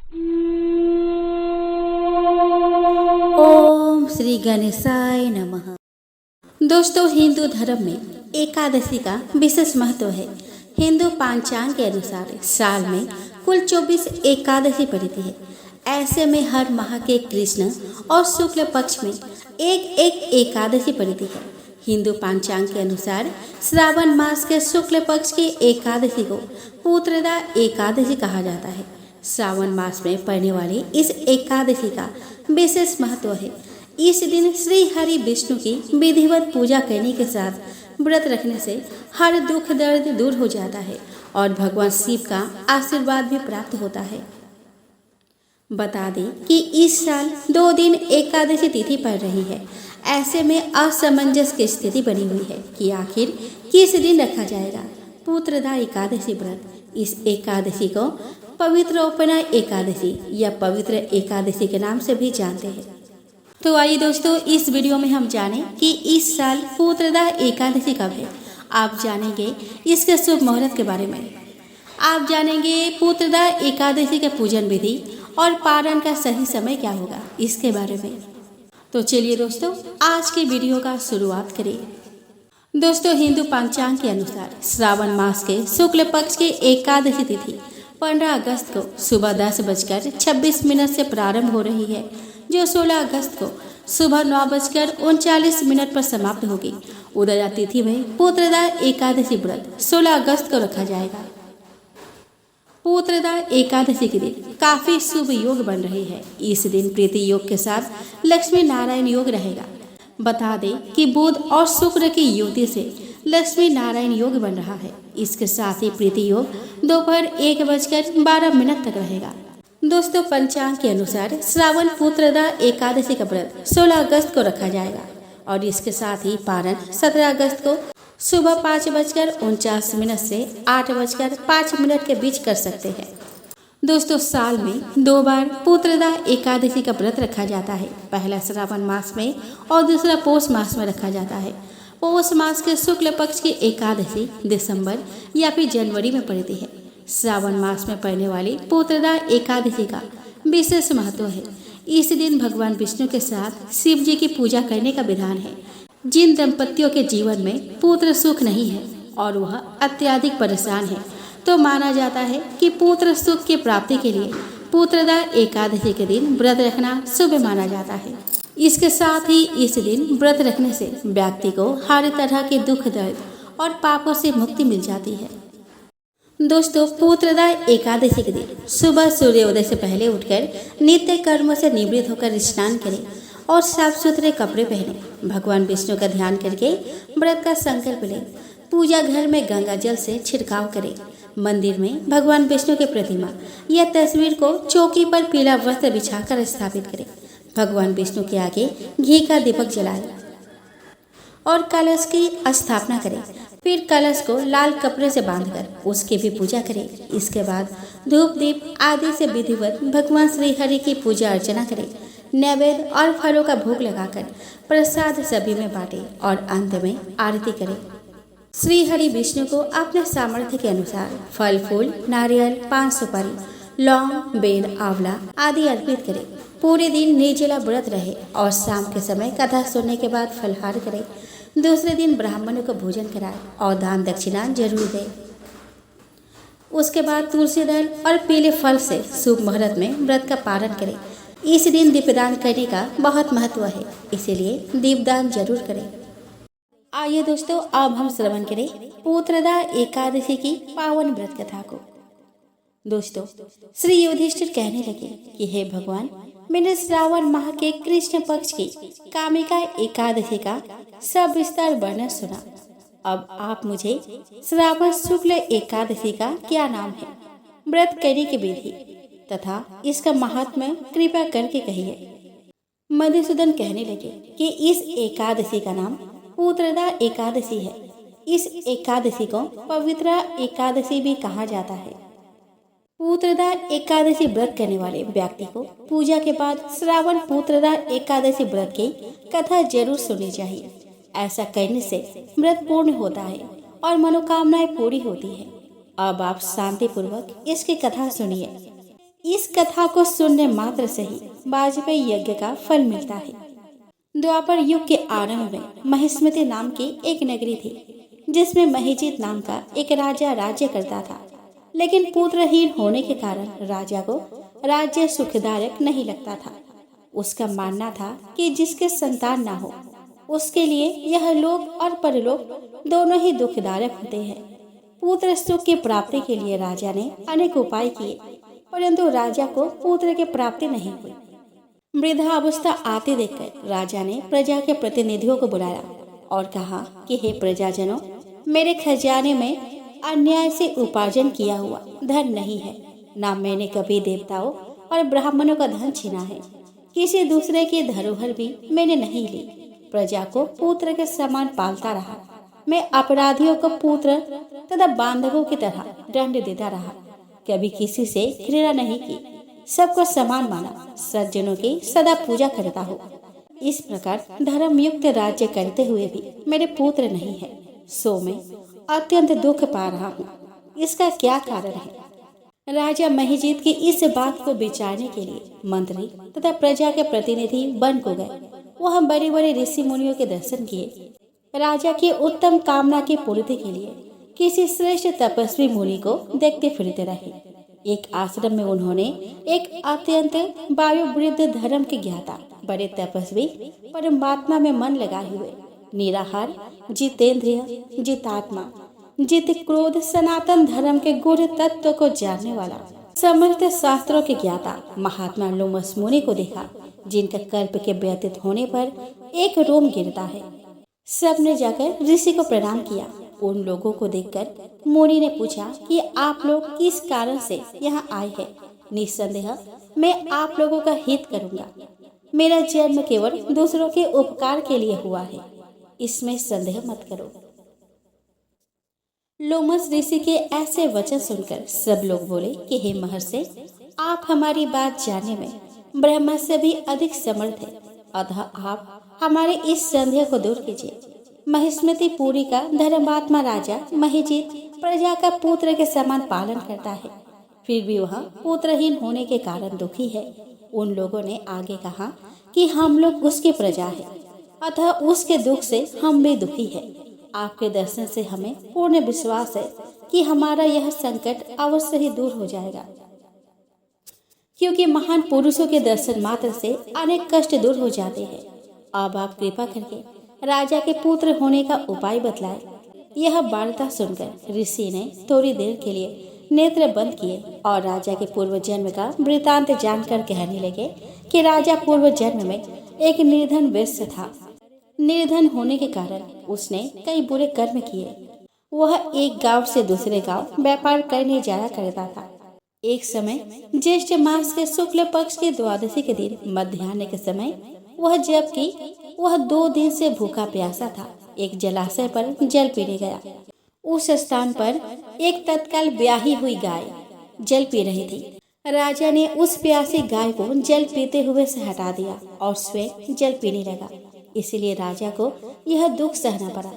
ओम श्री गणेशाय नमः। दोस्तों, हिंदू धर्म में एकादशी का विशेष महत्व है। हिंदू पंचांग के अनुसार साल में कुल 24 एकादशी पड़ती है। ऐसे में हर माह के कृष्ण और शुक्ल पक्ष में एक एक एकादशी पड़ती है। हिंदू पंचांग के अनुसार श्रावण मास के शुक्ल पक्ष की एकादशी को पुत्रदा एकादशी कहा जाता है। श्रावण मास में पड़ने वाली इस एकादशी का विशेष महत्व है। इस दिन श्री हरि विष्णु की विधिवत पूजा करने के साथ व्रत रखने से हर दुख दर्द दूर हो जाता है और भगवान शिव का आशीर्वाद भी प्राप्त होता है। बता दें कि इस साल 2 दिन एकादशी तिथि पड़ रही है। ऐसे में असमंजस की स्थिति बनी हुई है कि आखिर किस दिन रखा जाएगा पुत्रदा एकादशी व्रत। इस एकादशी को पवित्रोपना एकादशी या पवित्र एकादशी के नाम से भी जानते हैं। तो आइए दोस्तों, इस वीडियो में हम जानें कि इस साल पुत्रदा एकादशी कब है। आप जानेंगे इसके शुभ मुहूर्त के बारे में। आप जानेंगे पुत्रदा एकादशी के पूजन विधि और पारण का सही समय क्या होगा, इसके बारे में। तो चलिए दोस्तों, आज की वीडियो का शुरुआत करें। दोस्तों, हिंदू पंचांग के अनुसार श्रावण मास के शुक्ल पक्ष की एकादशी तिथि 15 अगस्त को सुबह 10:26 से प्रारंभ हो रही है, जो 16 अगस्त को सुबह 9:39 पर समाप्त होगी। उदया तिथि में पुत्रदा एकादशी व्रत 16 अगस्त को रखा जाएगा। पुत्रदा एकादशी के दिन काफी शुभ योग बन रही है। इस दिन प्रीति योग के साथ लक्ष्मी नारायण योग रहेगा। बता दें कि बुध और शुक्र की युति से लक्ष्मी नारायण योग बन रहा है। इसके साथ ही प्रीति योग दोपहर 1:12 तक रहेगा। दोस्तों, पंचांग के अनुसार श्रावण पुत्रदा एकादशी का व्रत 16 अगस्त को रखा जाएगा और इसके साथ ही पारण 17 अगस्त को सुबह 5:49 से 8:05 के बीच कर सकते हैं। दोस्तों, साल में 2 बार पुत्रदा एकादशी का व्रत रखा जाता है। पहला श्रावण मास में और दूसरा पौष मास में रखा जाता है। पौष मास के शुक्ल पक्ष की एकादशी दिसंबर या फिर जनवरी में पड़ती है। श्रावण मास में पड़ने वाली पुत्रदा एकादशी का विशेष महत्व है। इस दिन भगवान विष्णु के साथ शिव जी की पूजा करने का विधान है। जिन दंपतियों के जीवन में पुत्र सुख नहीं है और वह अत्यधिक परेशान है, तो माना जाता है कि पुत्र सुख की प्राप्ति के लिए पुत्रदा एकादशी के दिन व्रत रखना शुभ माना जाता है। इसके साथ ही इस दिन व्रत रखने से व्यक्ति को हर तरह के दुख दर्द और पापों से मुक्ति मिल जाती है। दोस्तों, पुत्रदा एकादशी के दिन सुबह सूर्योदय से पहले उठकर नित्य कर्मों से निवृत्त होकर स्नान करें और साफ सुथरे कपड़े पहने। भगवान विष्णु का ध्यान करके व्रत का संकल्प लें। पूजा घर में गंगा जल से छिड़काव करें। मंदिर में भगवान विष्णु की प्रतिमा या तस्वीर को चौकी पर पीला वस्त्र बिछाकर स्थापित करें। भगवान विष्णु के आगे घी का दीपक जलाएं और कलश की स्थापना करें। फिर कलश को लाल कपड़े से बांधकर उसकी भी पूजा करें। इसके बाद धूप दीप आदि से विधिवत भगवान श्री हरि की पूजा अर्चना करें। नैवेद्य और फलों का भोग लगाकर प्रसाद सभी में बांटें और अंत में आरती करें। श्री हरि विष्णु को अपने सामर्थ्य के अनुसार फल फूल, नारियल, पान सुपारी, लौंग, बेल, आंवला आदि अर्पित करें। पूरे दिन निर्जला व्रत रहे और शाम के समय कथा सुनने के बाद फलहार करें। दूसरे दिन ब्राह्मणों को भोजन कराएं और दान दक्षिणा जरूर दें। उसके बाद तुलसी दल और पीले फल से शुभ मुहूर्त में व्रत का पारण करें। इस दिन दीपदान करने का बहुत महत्व है, इसीलिए दीपदान जरूर करें। आइए दोस्तों, अब हम श्रवण करें पुत्रदा एकादशी की पावन व्रत कथा को। दोस्तों, श्री युधिष्ठिर कहने लगे कि हे भगवान, मैंने श्रावण माह के कृष्ण पक्ष की कामिका एकादशी का सविस्तार वर्णन सुना। अब आप मुझे श्रावण शुक्ल एकादशी का क्या नाम है, व्रत करने की विधि तथा इसका महात्म्य कृपया करके कहिए। मधुसूदन कहने लगे कि इस एकादशी का नाम पुत्रदा एकादशी है। इस एकादशी को पवित्र एकादशी भी कहा जाता है। पुत्रदा एकादशी व्रत करने वाले व्यक्ति को पूजा के बाद श्रावण पुत्रदा एकादशी व्रत की कथा जरूर सुननी चाहिए। ऐसा करने से व्रत पूर्ण होता है और मनोकामनाएं पूरी होती है। अब आप शांति पूर्वक इसकी कथा सुनिए। इस कथा को सुनने मात्र से ही वाजपेयी यज्ञ का फल मिलता है। द्वापर युग के आरंभ में महिष्मति नाम की एक नगरी थी, जिसमें महिजीत नाम का एक राजा राज्य करता था। लेकिन पुत्रहीन होने के कारण राजा को राज्य सुखदायक नहीं लगता था। उसका मानना था कि जिसके संतान ना हो उसके लिए यह लोक और परलोक दोनों ही दुखदायक होते हैं। पुत्र सुख की प्राप्ति के लिए राजा ने अनेक उपाय किए, परंतु राजा को पुत्र की प्राप्ति नहीं हुई। वृद्धावस्था आते देखकर राजा ने प्रजा के प्रतिनिधियों को बुलाया और कहा कि हे प्रजाजनों, मेरे खजाने में अन्याय से उपार्जन किया हुआ धन नहीं है। ना मैंने कभी देवताओं और ब्राह्मणों का धन छीना है। किसी दूसरे की धरोहर भी मैंने नहीं ली। प्रजा को पुत्र के समान पालता रहा। मैं अपराधियों को पुत्र तथा बांधवों की तरह दंड देता रहा। कभी किसी से घृणा नहीं की, सबको समान माना, सज्जनों की सदा पूजा करता हूँ। इस प्रकार धर्मयुक्त राज्य करते हुए भी मेरे पुत्र नहीं है, सो मैं अत्यंत दुख पा रहा हूँ। इसका क्या कारण है? राजा महिजीत की इस बात को विचारने के लिए मंत्री तथा प्रजा के प्रतिनिधि वन को गए। वह बड़े बड़े ऋषि मुनियों के दर्शन किए। राजा की उत्तम कामना की पूर्ति के लिए किसी श्रेष्ठ तपस्वी मुनि को देखते फिरते रहे। एक आश्रम में उन्होंने एक अत्यंत वायुवृद्ध धर्म के ज्ञाता, बड़े तपस्वी, परमात्मा में मन लगाए हुए, निराहार, जितेंद्रिय, जितात्मा, जित क्रोध, सनातन धर्म के गूढ़ तत्व को जानने वाला, समस्त शास्त्रों के ज्ञाता महात्मा लोमस मुनि को देखा, जिनका कल्प के व्यतीत होने पर एक रोम गिरता है। सबने जाकर ऋषि को प्रणाम किया। उन लोगों को देखकर मुनि ने पूछा कि आप लोग किस कारण से यहाँ आए हैं। निस्संदेह मैं आप लोगों का हित करूँगा। मेरा जन्म केवल दूसरों के उपकार के लिए हुआ है, इसमें संदेह मत करो। लोमस ऋषि के ऐसे वचन सुनकर सब लोग बोले कि हे महर्षि, आप हमारी बात जानने में ब्रह्मा से भी अधिक समर्थ है, अतः आप हमारे इस संदेह को दूर कीजिए। महिष्मति पुरी का धर्मात्मा राजा महिजीत प्रजा का पुत्र के समान पालन करता है, फिर भी वह पुत्रहीन होने के कारण दुखी है। उन लोगों ने आगे कहा कि हम लोग उसकी प्रजा है, अतः उसके दुख से हम भी दुखी है। आपके दर्शन से हमें पूर्ण विश्वास है कि हमारा यह संकट अवश्य ही दूर हो जाएगा, क्योंकि महान पुरुषों के दर्शन मात्र से अनेक कष्ट दूर हो जाते हैं। अब आप कृपा करके राजा के पुत्र होने का उपाय बतलाए। यह वार्ता सुनकर ऋषि ने थोड़ी देर के लिए नेत्र बंद किए और राजा के पूर्व जन्म का वृतांत जानकर कहने लगे कि राजा पूर्व जन्म में एक निर्धन वैश्य था। निर्धन होने के कारण उसने कई बुरे कर्म किए। वह एक गांव से दूसरे गांव व्यापार करने जाया करता था। एक समय ज्येष्ठ मास के शुक्ल पक्ष के द्वादशी के दिन मध्याह्न के समय वह 2 दिन से भूखा प्यासा था, एक जलाशय पर जल पीने गया। उस स्थान पर एक तत्काल ब्याही हुई गाय जल पी रही थी। राजा ने उस प्यासी गाय को जल पीते हुए से हटा दिया और स्वयं जल पीने लगा। इसलिए राजा को यह दुख सहना पड़ा।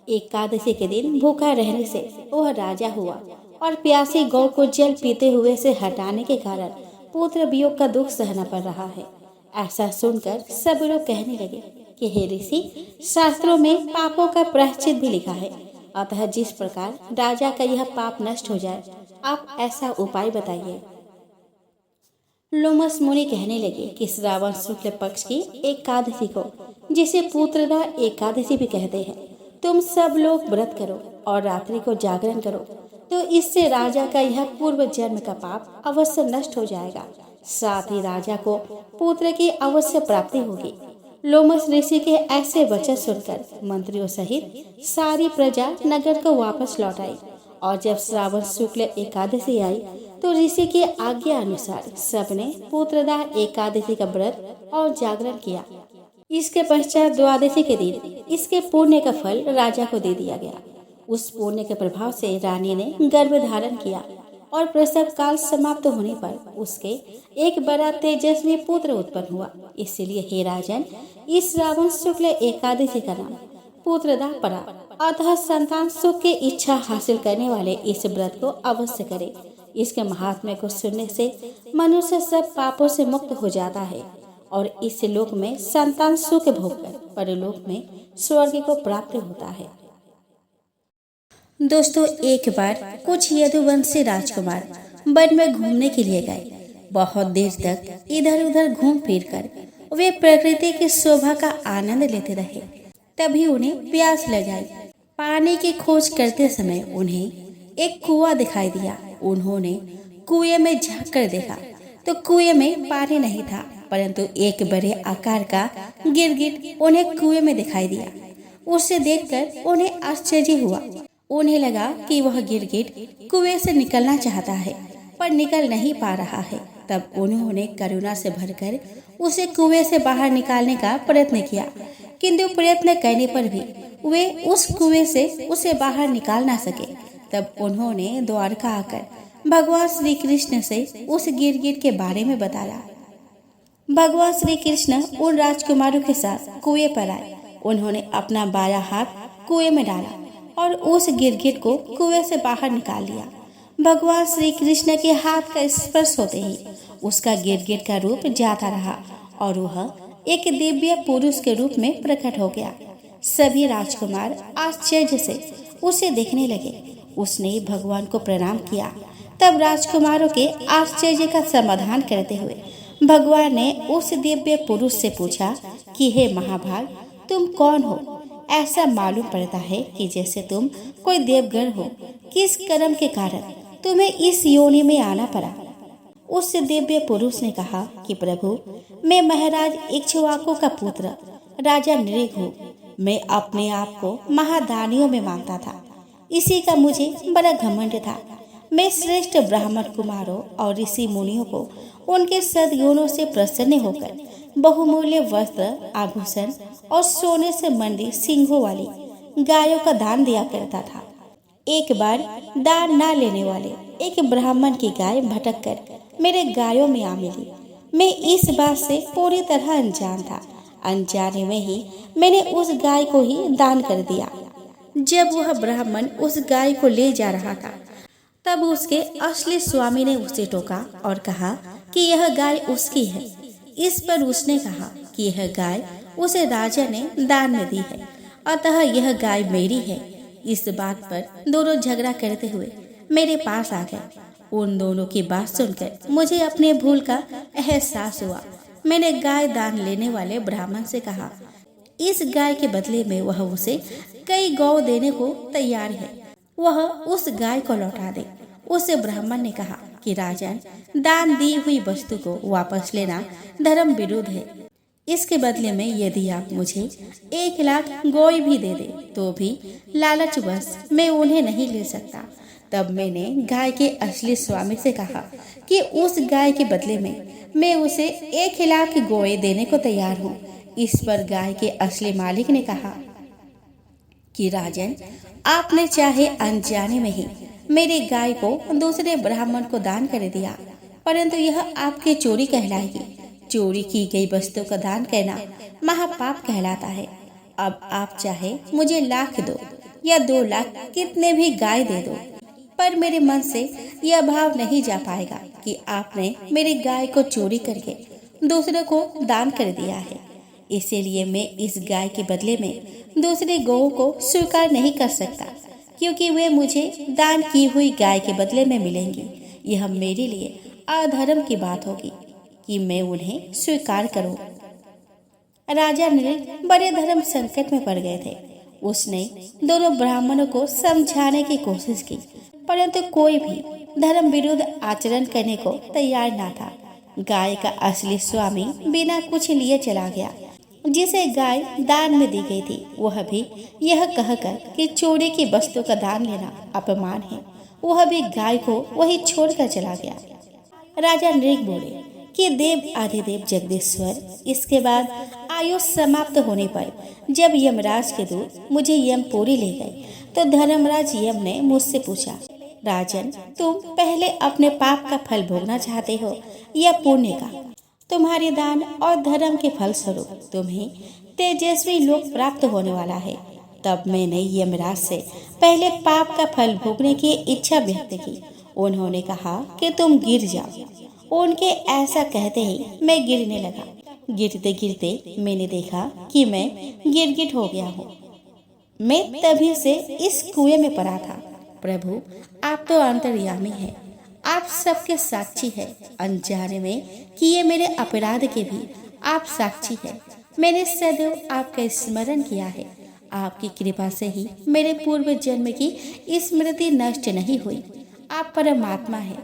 एकादशी के दिन भूखा रहने से वह राजा हुआ और प्यासी गौ को जल पीते हुए से हटाने के कारण पुत्र वियोग का दुख सहना पड़ रहा है। ऐसा सुनकर सब लोग कहने लगे कि हे ऋषि, शास्त्रों में पापों का प्रायश्चित भी लिखा है, अतः जिस प्रकार राजा का यह पाप नष्ट हो जाए, आप ऐसा उपाय बताइए। लोमस मुनि कहने लगे कि श्रावण शुक्ल पक्ष की एकादशी को, जिसे पुत्रदा एकादशी भी कहते हैं, तुम सब लोग व्रत करो और रात्रि को जागरण करो, तो इससे राजा का यह पूर्व जन्म का पाप अवश्य नष्ट हो जाएगा। साथ ही राजा को पुत्र की अवश्य प्राप्ति होगी। लोमस ऋषि के ऐसे वचन सुनकर मंत्रियों सहित सारी प्रजा नगर को वापस लौट आई और जब श्रावण शुक्ल एकादशी आई तो ऋषि की आज्ञा अनुसार सबने पुत्रदा एकादशी का व्रत और जागरण किया। इसके पश्चात द्वादशी के दिन इसके पुण्य का फल राजा को दे दिया गया। उस पुण्य के प्रभाव से रानी ने गर्भ धारण किया और प्रसव काल समाप्त होने पर उसके एक बड़ा तेजस्वी पुत्र उत्पन्न हुआ। इसलिए हे राजन, इस श्रावण शुक्ल एकादशी का नाम पुत्रदा पड़ा। अतः संतान सुख की इच्छा हासिल करने वाले इस व्रत को अवश्य करें, इसके महात्म्य को सुनने से मनुष्य सब पापों से मुक्त हो जाता है और इस लोक में संतान सुख भोगकर परलोक में स्वर्ग को प्राप्त होता है। दोस्तों, एक बार कुछ यदुवंशी राजकुमार वन में घूमने के लिए गए। बहुत देर तक इधर उधर घूम फिर कर वे प्रकृति की शोभा का आनंद लेते रहे। तभी उन्हें प्यास लगाई। पानी की खोज करते समय उन्हें एक कुआं दिखाई दिया। उन्होंने कुएं में झांक कर देखा तो कुएं में पानी नहीं था, परंतु एक बड़े आकार का गिरगिट उन्हें कुएं में दिखाई दिया। उसे देखकर उन्हें आश्चर्य हुआ। उन्हें लगा कि वह गिरगिट कुएं से निकलना चाहता है पर निकल नहीं पा रहा है। तब उन्होंने करुणा से भरकर उसे कुएं से बाहर निकालने का प्रयत्न किया, किंतु प्रयत्न करने पर भी वे उस कुएं से उसे बाहर निकाल ना सके। तब उन्होंने द्वारका आकर भगवान श्री कृष्ण से उस गिरगिट के बारे में बताया। भगवान श्री कृष्ण उन राजकुमारों के साथ कुएं पर आए। उन्होंने अपना बायां हाथ कुएं में डाला और उस गिरगिट को कुएं से बाहर निकाल लिया। भगवान श्री कृष्ण के हाथ का स्पर्श होते ही उसका गिरगिट का रूप जाता रहा और वह एक दिव्य पुरुष के रूप में प्रकट हो गया। सभी राजकुमार आश्चर्य से उसे देखने लगे। उसने भगवान को प्रणाम किया। तब राजकुमारों के आश्चर्य का समाधान करते हुए भगवान ने उस दिव्य पुरुष से पूछा कि हे महाभाग, तुम कौन हो? ऐसा मालूम पड़ता है कि जैसे तुम कोई देवगण हो। किस कर्म के कारण तुम्हें इस योनि में आना पड़ा? उस दिव्य पुरुष ने कहा कि प्रभु, मैं महाराज इक्ष्वाकु का पुत्र राजा नृग हूँ। मैं अपने आप को महादानियों में मानता था। इसी का मुझे बड़ा घमंड था। मैं श्रेष्ठ ब्राह्मण कुमारों और ऋषि मुनियों को उनके सद्गुणों से प्रसन्न होकर बहुमूल्य वस्त्र, आभूषण और सोने से मंडी सिंघों वाली गायों का दान दिया करता था। एक बार दान न लेने वाले एक ब्राह्मण की गाय भटक कर मेरे गायों में आ मिली। मैं इस बात से पूरी तरह अनजान था। अनजाने में ही मैंने उस गाय को ही दान कर दिया। जब वह ब्राह्मण उस गाय को ले जा रहा था तब उसके असली स्वामी ने उसे टोका और कहा कि यह गाय उसकी है। इस पर उसने कहा कि यह गाय उसे राजा ने दान में दी है, अतः यह गाय मेरी है। इस बात पर दोनों झगड़ा करते हुए मेरे पास आ गए। उन दोनों की बात सुनकर मुझे अपने भूल का एहसास हुआ। मैंने गाय दान लेने वाले ब्राह्मण से कहा, इस गाय के बदले में वह उसे कई गौ देने को तैयार है, वह उस गाय को लौटा दे। उस ब्राह्मण ने कहा कि राजन, दान दी हुई वस्तु को वापस लेना धर्म विरुद्ध है। इसके बदले में यदि आप मुझे 1 लाख गौई भी दे दे तो भी लालचवश मैं उन्हें नहीं ले सकता। तब मैंने गाय के असली स्वामी से कहा कि उस गाय के बदले में मैं उसे 1 लाख गौएं देने को तैयार हूँ। इस पर गाय के असली मालिक ने कहा कि राजन, आपने चाहे अनजाने में ही मेरे गाय को दूसरे ब्राह्मण को दान कर दिया, परंतु यह आपकी चोरी कहलाएगी। चोरी की गई वस्तु का दान करना महापाप कहलाता है। अब आप चाहे मुझे 1 लाख दो या 2 लाख, कितने भी गाय दे दो, पर मेरे मन से यह भाव नहीं जा पाएगा कि आपने मेरी गाय को चोरी करके दूसरे को दान कर दिया है। इसीलिए मैं इस गाय के बदले में दूसरे गौओं को स्वीकार नहीं कर सकता, क्योंकि वे मुझे दान की हुई गाय के बदले में मिलेंगी। यह मेरे लिए अधर्म की बात होगी कि मैं उन्हें स्वीकार करूं। राजा नृग बड़े धर्म संकट में पड़ गए थे। उसने दोनों ब्राह्मणों को समझाने की कोशिश की, परंतु कोई भी धर्म विरुद्ध आचरण करने को तैयार न था। गाय का असली स्वामी बिना कुछ लिए चला गया। जिसे गाय दान में दी गई थी वह भी यह कहकर कि चोरी की वस्तु का दान लेना अपमान है, वह भी गाय को वही छोड़कर चला गया। राजा नृग बोले कि देव आदिदेव जगदीश्वर, इसके बाद आयु समाप्त होने पर जब यमराज के दूत मुझे यमपुरी ले गए तो धर्मराज यम ने मुझसे पूछा, राजन, तुम पहले अपने पाप का फल भोगना चाहते हो या पुण्य का? तुम्हारे दान और धर्म के फल स्वरूप तुम्हें तेजस्वी लोक प्राप्त होने वाला है। तब मैंने यमराज से पहले पाप का फल भोगने की इच्छा व्यक्त की उन्होंने कहा कि तुम गिर जाओ। उनके ऐसा कहते ही मैं गिरने लगा। गिरते गिरते मैंने देखा कि मैं गिरगिट हो गया हूँ। मैं तभी से इस कुएं में पड़ा था। प्रभु, आप तो अंतर्यामी हैं, आप सबके साक्षी हैं। अनजाने में किए मेरे अपराध के भी आप साक्षी हैं। मैंने सदैव आपका स्मरण किया है। आपकी कृपा से ही मेरे पूर्व जन्म की स्मृति नष्ट नहीं हुई। आप परमात्मा हैं।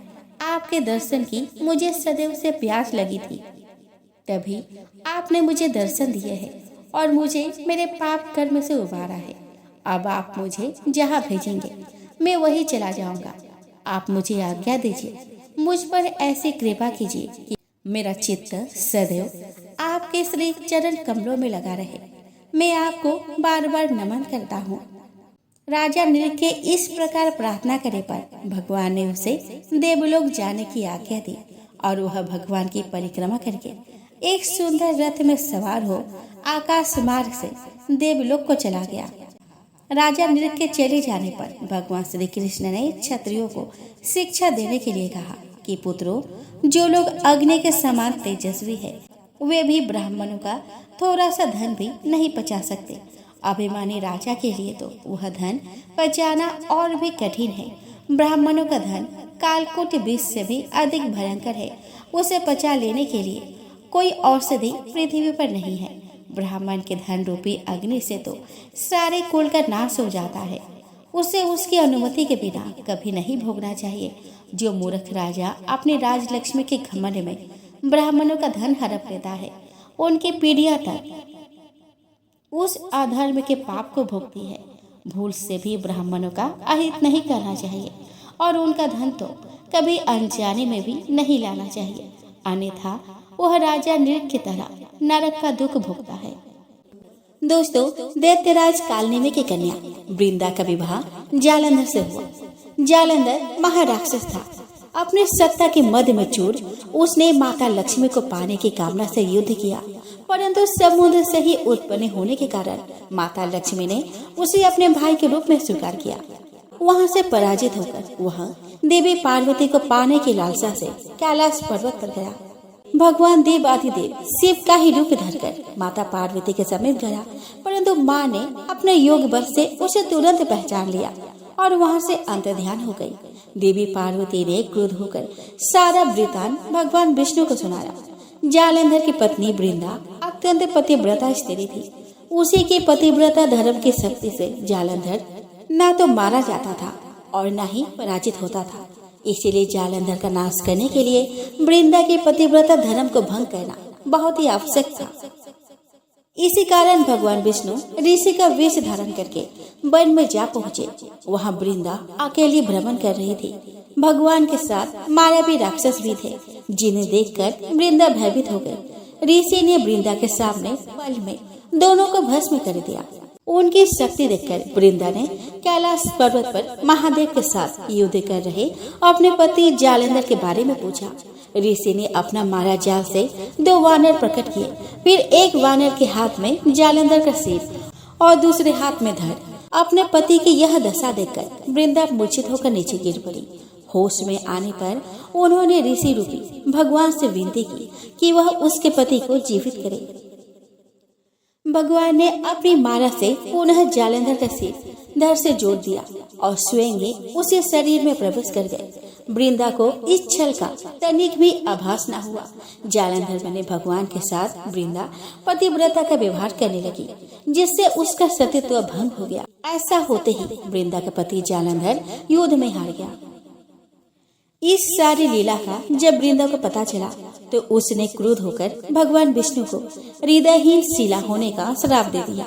आपके दर्शन की मुझे सदैव से प्यास लगी थी। तभी आपने मुझे दर्शन दिए हैं और मुझे मेरे पाप कर्म से उबारा है। अब आप मुझे जहाँ भेजेंगे मैं वहीं चला जाऊंगा। आप मुझे आज्ञा दीजिए, मुझ पर ऐसी कृपा कीजिए कि मेरा चित्त सदैव आपके श्री चरण कमलों में लगा रहे। मैं आपको बार बार नमन करता हूँ। राजा नील के इस प्रकार प्रार्थना करे पर भगवान ने उसे देवलोक जाने की आज्ञा दी और वह भगवान की परिक्रमा करके एक सुंदर रथ में सवार हो आकाश मार्ग से देवलोक को चला गया। राजा नील के चले जाने पर भगवान श्री कृष्ण ने क्षत्रियों को शिक्षा देने के लिए कहा कि पुत्रों, जो लोग अग्नि के समान तेजस्वी है वे भी ब्राह्मणों का थोड़ा सा धन भी नहीं पचा सकते। अभिमानी राजा के लिए तो वह धन पचाना और भी कठिन है। ब्राह्मणों का धन कालकूट विष से भी अधिक भयंकर है। उसे पचा लेने के लिए कोई औषधि पृथ्वी पर नहीं है। ब्राह्मण के धन रूपी अग्नि से तो सारे कुल का नाश हो जाता है। उसे उसकी अनुमति के बिना कभी नहीं भोगना चाहिए। जो मूर्ख राजा अपनी राजलक्ष्मी के घमंड में ब्राह्मणों का धन हड़प लेता है, उनकी पीढ़ियां तक उस अधर्म के पाप को भोगती है। भूल से भी ब्राह्मणों का अहित नहीं करना चाहिए और उनका धन तो कभी अनजाने में भी नहीं लाना चाहिए, अन्यथा वह राजा नृग की तरह नरक का दुख भोगता है। दोस्तों, दैत्यराज कालनेमी की कन्या वृंदा का विवाह जालंधर से हुआ। जालंधर महाराक्षस था। अपने सत्ता के मद में चूर उसने माता लक्ष्मी को पाने की कामना से युद्ध किया, परंतु समुद्र से ही उत्पन्न होने के कारण माता लक्ष्मी ने उसे अपने भाई के रूप में स्वीकार किया। वहां से पराजित होकर वह देवी पार्वती को पाने की लालसा से कैलाश पर्वत पर गया। भगवान देवाधिदेव शिव का ही रूप धरकर माता पार्वती के समीप गया, परंतु माँ ने अपने योग बल से उसे तुरंत पहचान लिया और वहाँ से अंतर्ध्यान हो गई। देवी पार्वती ने क्रोध होकर सारा वृतांत भगवान विष्णु को सुनाया। जालंधर की पत्नी वृंदा अत्यंत पतिव्रता स्त्री थी। उसी के पतिव्रता धर्म की शक्ति से जालंधर न तो मारा जाता था और न ही पराजित होता था। इसीलिए जालंधर का नाश करने के लिए वृंदा के पतिव्रता धर्म को भंग करना बहुत ही आवश्यक था। इसी कारण भगवान विष्णु ऋषि का वेश धारण करके वन में जा पहुँचे। वहाँ वृंदा अकेली भ्रमण कर रही थी। भगवान के साथ मायावी राक्षस भी थे, जिन्हें देखकर वृंदा भयभीत हो गई। ऋषि ने वृंदा के सामने पल में दोनों को भस्म कर दिया। उनकी शक्ति देखकर वृंदा ने कैलाश पर्वत पर महादेव के साथ युद्ध कर रहे अपने पति जालंधर के बारे में पूछा। ऋषि ने अपना माया जाल से 2 वानर प्रकट किए। फिर एक वानर के हाथ में जालंधर का सिर और दूसरे हाथ में धड़। अपने पति की यह दशा देखकर वृंदा मूर्छित होकर नीचे गिर पड़ी। होश में आने पर उन्होंने ऋषि रूपी भगवान से विनती की कि वह उसके पति को जीवित करे। भगवान ने अपनी माला से पुनः जालंधर का सिर धड़ से जोड़ दिया और स्वयं ही उसे शरीर में प्रवेश कर गए। वृंदा को इस छल का तनिक भी आभास न हुआ। जालंधर बने भगवान के साथ वृंदा पतिव्रता का व्यवहार करने लगी, जिससे उसका सतीत्व भंग हो गया। ऐसा होते ही वृंदा का पति जालंधर युद्ध में हार गया। इस सारी लीला का जब वृंदा को पता चला तो उसने क्रोध होकर भगवान विष्णु को हृदयहीन शिला होने का श्राप दे दिया।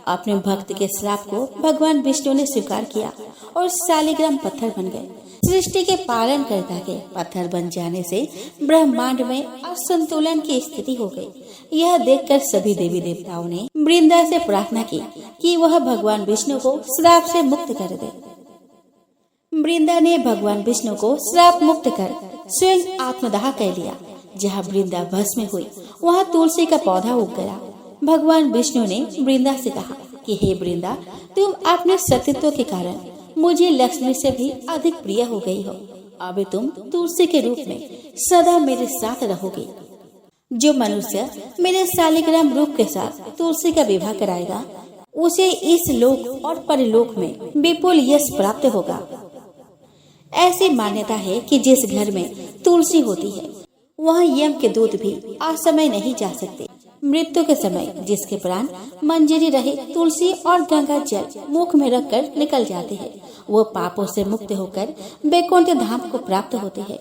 अपने भक्त के श्राप को भगवान विष्णु ने स्वीकार किया और शालिग्राम पत्थर बन गए। सृष्टि के पालन करता के पत्थर बन जाने से ब्रह्मांड में असंतुलन की स्थिति हो गई। यह देखकर सभी देवी देवताओं ने वृंदा से प्रार्थना की कि वह भगवान विष्णु को श्राप से मुक्त कर दे। वृंदा ने भगवान विष्णु को श्राप मुक्त कर स्वयं आत्मदाह कर लिया। जहाँ वृंदा भस्म हुई वहाँ तुलसी का पौधा उग गया। भगवान विष्णु ने वृंदा से कहा कि हे वृंदा, तुम अपने सतीत्व के कारण मुझे लक्ष्मी से भी अधिक प्रिय हो गई हो अब तुम तुलसी के रूप में सदा मेरे साथ रहोगे। जो मनुष्य मेरे शालिग्राम रूप के साथ तुलसी का विवाह कराएगा उसे इस लोक और परलोक में विपुल यश प्राप्त होगा। ऐसी मान्यता है कि जिस घर में तुलसी होती है वहाँ यम के दूत भी असमय नहीं जा सकते। मृत्यु के समय जिसके प्राण मंजरी रहे तुलसी और गंगा जल मुख में रखकर निकल जाते हैं, वो पापों से मुक्त होकर वैकुंठ धाम को प्राप्त होते हैं।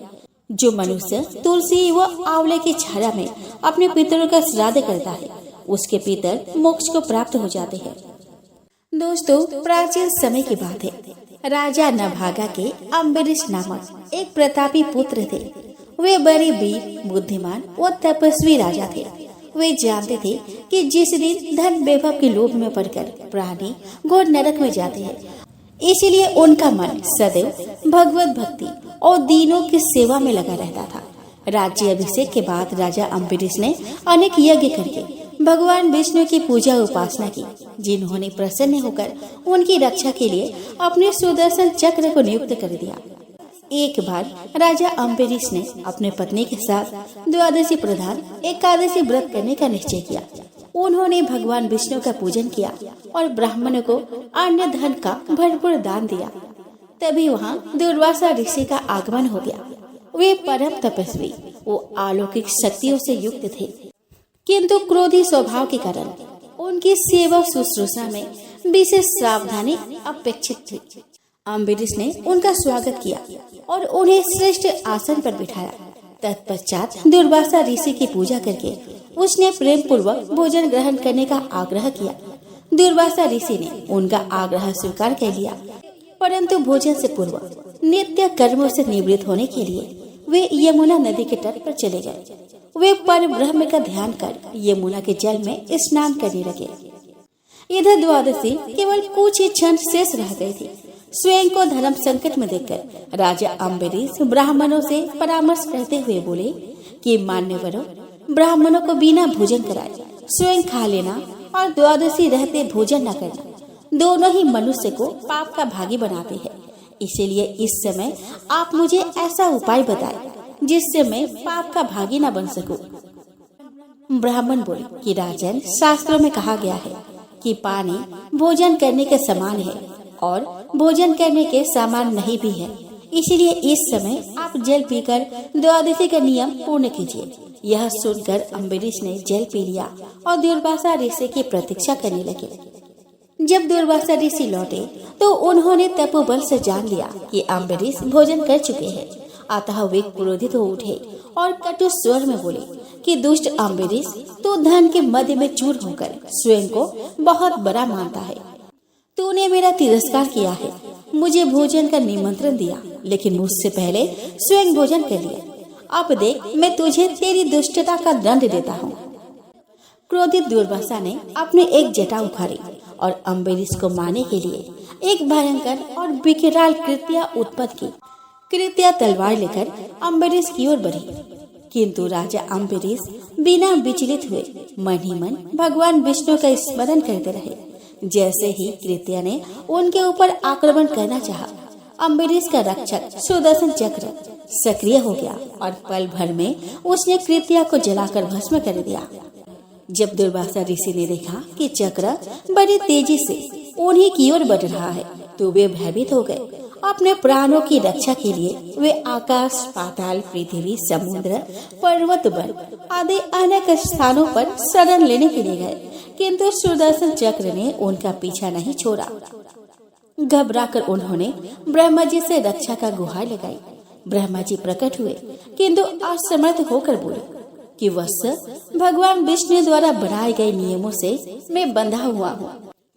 जो मनुष्य तुलसी व आंवले की छाया में अपने पितरों का श्राद्ध करता है उसके पितर मोक्ष को प्राप्त हो जाते हैं। दोस्तों, प्राचीन समय की बात है। राजा नभागा के अम्बरीश नामक एक प्रतापी पुत्र थे। वे बड़े वीर, बुद्धिमान और तपस्वी राजा थे। वे जानते थे कि जिस दिन धन वैभव के लोभ में पड़कर प्राणी घोर नरक में जाते हैं, इसीलिए उनका मन सदैव भगवत भक्ति और दीनों की सेवा में लगा रहता था। राज्य अभिषेक के बाद राजा अम्बरीश ने अनेक यज्ञ करके भगवान विष्णु की पूजा उपासना की, जिन्होंने प्रसन्न होकर उनकी रक्षा के लिए अपने सुदर्शन चक्र को नियुक्त कर दिया। एक बार राजा अम्बरीश ने अपने पत्नी के साथ द्वादशी प्रधान एकादशी व्रत करने का निश्चय किया। उन्होंने भगवान विष्णु का पूजन किया और ब्राह्मणों को अन्य धन का भरपूर दान दिया। तभी वहाँ दुर्वासा ऋषि का आगमन हो गया। वे परम तपस्वी वो अलौकिक शक्तियों से युक्त थे, किंतु क्रोधी स्वभाव के कारण उनकी सेवा शुश्रूषा में विशेष सावधानी अपेक्षित थी। अम्बरीश ने उनका स्वागत किया और उन्हें श्रेष्ठ आसन पर बिठाया। तत्पश्चात दुर्वासा ऋषि की पूजा करके उसने प्रेम पूर्वक भोजन ग्रहण करने का आग्रह किया। दुर्वासा ऋषि ने उनका आग्रह स्वीकार कर लिया, परंतु भोजन से पूर्व नित्य कर्मों से निवृत्त होने के लिए वे यमुना नदी के तट पर चले गए। वे पर ब्रह्म का ध्यान कर यमुना के जल में स्नान करने लगे। इधर द्वादशी केवल कुछ ही क्षण शेष रह गई थी। स्वयं को धर्म संकट में देखकर राजा अम्बरीश ब्राह्मणों से परामर्श करते हुए बोले कि मान्यवरों, ब्राह्मणों को बिना भोजन कराए स्वयं खा लेना और द्वादशी रहते भोजन न करना दोनों ही मनुष्य को पाप का भागी बनाते हैं। इसीलिए इस समय आप मुझे ऐसा उपाय बताएं जिससे मैं पाप का भागी न बन सकूं। ब्राह्मण बोले कि राजन, शास्त्रों में कहा गया है कि पानी भोजन करने के समान है और भोजन करने के समान नहीं भी है। इसीलिए इस समय आप जल पीकर द्वादशी का नियम पूर्ण कीजिए। यह सुनकर अम्बरीश ने जल पी लिया और दुर्वासा ऋषि की प्रतीक्षा करने लगे। जब दुर्वासा ऋषि लौटे तो उन्होंने तपोबल से जान लिया कि अम्बरीश भोजन कर चुके हैं। अतः वे क्रोधित हो उठे और कटु स्वर में बोले कि दुष्ट अम्बरीश, तो धन के मध्य में चूर होकर स्वयं को बहुत बड़ा मानता है। तूने मेरा तिरस्कार किया है, मुझे भोजन का निमंत्रण दिया, लेकिन मुझसे पहले स्वयं भोजन कर लिया। अब देख, मैं तुझे तेरी दुष्टता का दंड देता हूँ। क्रोधित दुर्वासा ने अपनी एक जटा उखाड़ी और अम्बरीश को मारने के लिए एक भयंकर और विकराल कृत्या उत्पन्न की। कृत्या तलवार लेकर अम्बरीश की ओर बढ़ी, किंतु राजा अम्बरीश बिना विचलित हुए मन ही मन भगवान विष्णु का स्मरण करते रहे। जैसे ही कृत्या ने उनके ऊपर आक्रमण करना चाहा, अम्बरीश का रक्षक सुदर्शन चक्र सक्रिय हो गया और पल भर में उसने कृत्या को जलाकर भस्म कर दिया। जब दुर्वासा ऋषि ने देखा कि चक्र बड़ी तेजी से उन्हीं की ओर बढ़ रहा है, तो वे भयभीत हो गए। अपने प्राणों की रक्षा के लिए वे आकाश, पाताल, पृथ्वी, समुद्र, पर्वत, वन आदि अनेक स्थानों पर शरण लेने के लिए गए, किंतु सुदर्शन चक्र ने उनका पीछा नहीं छोड़ा। घबराकर उन्होंने ब्रह्मा जी से रक्षा का गुहार लगाई। ब्रह्मा जी प्रकट हुए, किंतु असमर्थ होकर बोले कि वत्स, भगवान विष्णु द्वारा बनाए गए नियमों से मैं बंधा हुआ हूँ।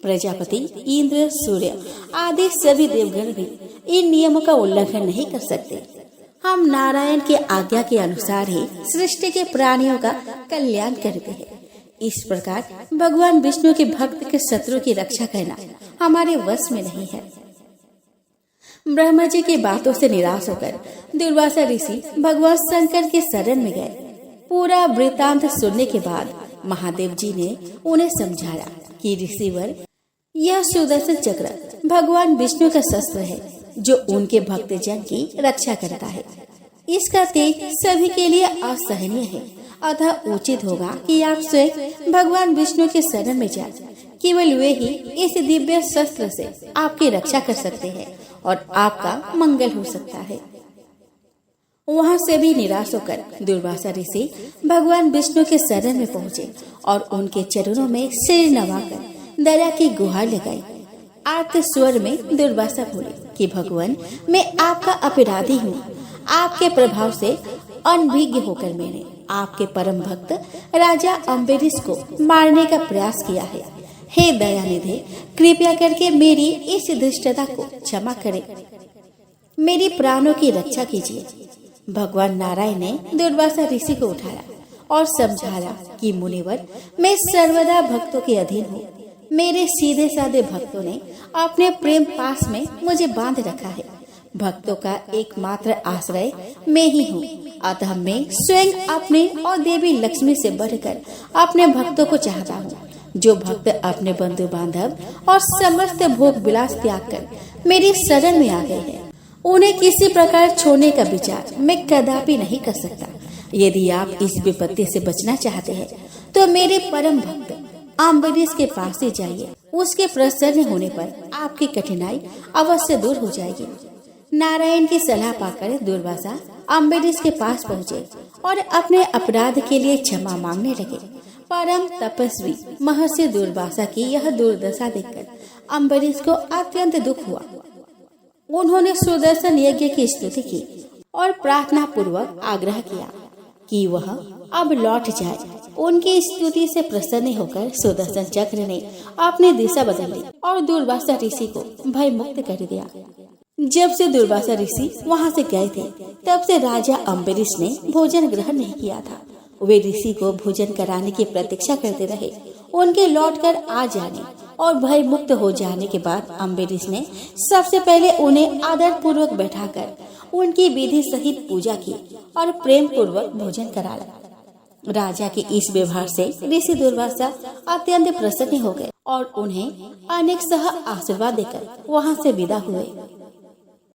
प्रजापति, इंद्र, सूर्य आदि सभी देवगण भी इन नियमों का उल्लंघन नहीं कर सकते। हम नारायण की आज्ञा के अनुसार ही सृष्टि के प्राणियों का कल्याण करते हैं। इस प्रकार भगवान विष्णु के भक्त के शत्रु की रक्षा करना हमारे वश में नहीं है। ब्रह्मा जी की बातों से निराश होकर दुर्वासा ऋषि भगवान शंकर के शरण में गए। पूरा वृतांत सुनने के बाद महादेव जी ने उन्हें समझाया कि ऋषिवर, यह सुदर्शन चक्र भगवान विष्णु का शस्त्र है। जो उनके भक्तजन की रक्षा करता है। इसका तेज सभी के लिए असहनीय है, अतः उचित होगा कि आप स्वयं भगवान विष्णु के शरण में जाएं। केवल वे ही इस दिव्य शस्त्र से आपकी रक्षा कर सकते हैं और आपका मंगल हो सकता है। वहाँ से भी निराश होकर दुर्वासा ऋषि भगवान विष्णु के शरण में पहुँचे और उनके चरणों में सिर नवाकर दया की गुहार लगाई। आर्त स्वर में दुर्वासा बोले कि भगवान, मैं आपका अपराधी हूँ। आपके प्रभाव से अनभिज्ञ होकर मैंने आपके परम भक्त राजा अम्बरीश को मारने का प्रयास किया है। हे दयानिधि, कृपया करके मेरी इस दुष्टता को क्षमा करें, मेरी प्राणों की रक्षा कीजिए। भगवान नारायण ने दुर्वासा ऋषि को उठाया और समझाया कि मुनिवर, मैं सर्वदा भक्तों के अधीन हूँ। मेरे सीधे साधे भक्तों ने अपने प्रेम पास में मुझे बांध रखा है। भक्तों का एकमात्र आश्रय मैं ही हूँ, अतः मैं स्वयं अपने और देवी लक्ष्मी से बढ़कर अपने भक्तों को चाहता हूँ। जो भक्त अपने बंधु बांधव और समस्त भोग विलास त्याग कर मेरी शरण में आ गए हैं, उन्हें किसी प्रकार छोड़ने का विचार मैं कदापि नहीं कर सकता। यदि आप इस विपत्ति से बचना चाहते हैं तो मेरे परम भक्त अम्बरीश के पास ही जाइए। उसके प्रसन्न होने पर आपकी कठिनाई अवश्य दूर हो जाएगी। नारायण की सलाह पाकर दुर्वासा अम्बरीश के पास पहुँचे और अपने अपराध के लिए क्षमा मांगने लगे। परम तपस्वी महर्षि दुर्वासा की यह दुर्दशा देखकर अम्बरीश को अत्यंत दुख हुआ। उन्होंने सुदर्शन यज्ञ की स्तुति की और प्रार्थना पूर्वक आग्रह किया कि वह अब लौट जाए। उनकी स्तुति से प्रसन्न होकर सुदर्शन चक्र ने अपनी दिशा बदल ली और दुर्वासा ऋषि को भय मुक्त कर दिया। जब से दुर्वासा ऋषि वहाँ से गए थे, तब से राजा अम्बरीश ने भोजन ग्रहण नहीं किया था। वे ऋषि को भोजन कराने की प्रतीक्षा करते रहे। उनके लौटकर आ जाने और भय मुक्त हो जाने के बाद अम्बरीश ने सबसे पहले उन्हें आदर पूर्वक बैठाकर उनकी विधि सहित पूजा की और प्रेम पूर्वक भोजन कराया। राजा के इस व्यवहार से ऋषि दुर्वासा अत्यंत प्रसन्न हो गए और उन्हें अनेक सह आशीर्वाद देकर वहाँ से विदा हुए।